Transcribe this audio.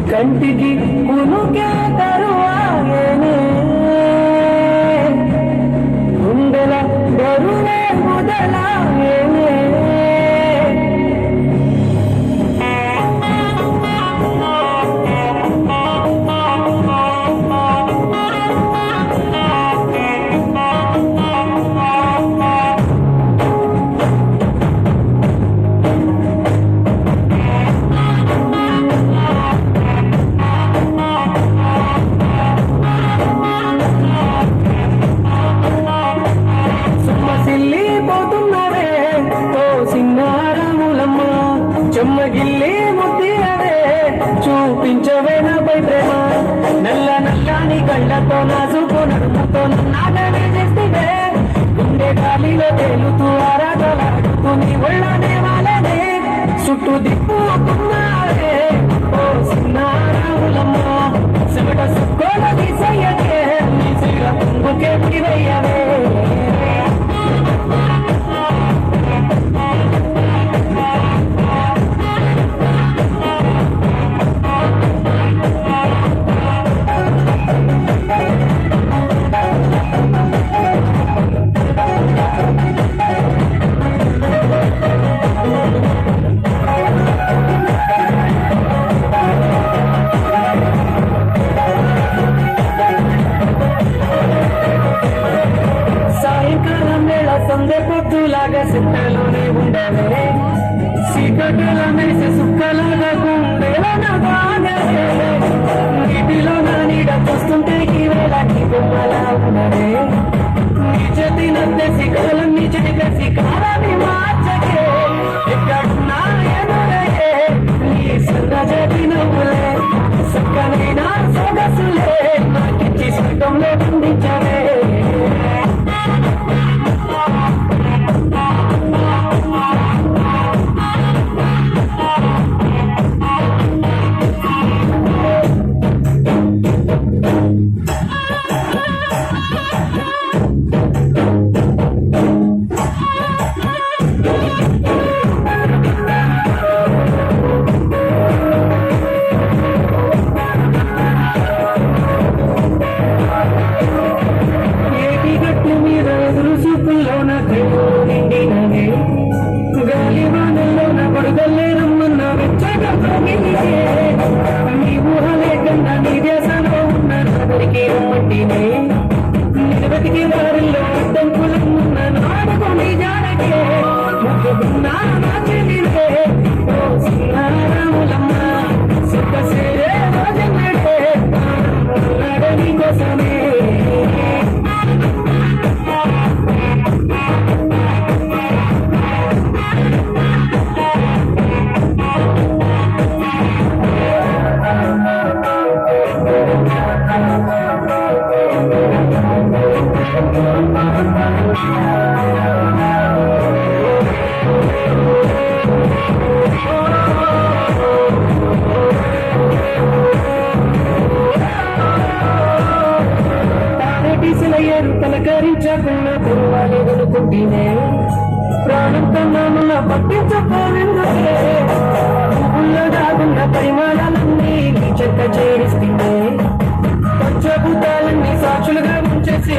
కంటికి కునుకే తరువాయనే గుండెల బరువే మొదలాయనే చెమ్మగిల్లి ముద్దియవే చూపించవే నాపై ప్రేమ నల్ల నల్లని కళ్ళతో నాసుకు నడుముతో నాటనే చేస్తే గుండె గాలిలో తేలుతూ ఆరాటలాడుతూ నీ ఒళ్ళనే వాలనే చుట్టూ దిక్కున్నావే ఓ సిన్నారాములమ్మ సిగట సుక్కోల తీసయ్యకే నీ సిగ కుంగుకే పివయ్యవే సందే పొద్దులాగా సిట్టలోనే ఉండవే సీకటుల మెరిసే సుక్కలాగా గుండెలో నా బాగలే నీటిలో నా నీడ చూస్తుంటే వేళకి బొమ్మలా ఉన్నవే నీ చేతి నద్దే శిఖలన్నీ చేసి కాలాన్ని మార్చకే ఎక్కడున్నా ఎదురయ్యే నీ సన్న చేతి నవ్వులే సక్కనైన సొగసులే నాకిచ్చి స్వర్గంలో బంధించవే నిలబెతికి వారిలో అడ్డంకులమున్న నాడుకొని జానకే ముగ్గున్నా చెల్లిదే ఓ శ్రీరాములమ్మ సుఖసేరే రోజన్నడే నడని కోసమే పలకరించకున్న పూర్వాలేదనుకుంటేనే ప్రాణం కన్నామున్న పట్టించుకోనుందే పువ్వుల్లో దాగున్న పరిమాణాలన్నీ నీ చెక్క చేరిస్తుందే పంచభూతాలన్నీ సాక్షులుగా ఉంచేసి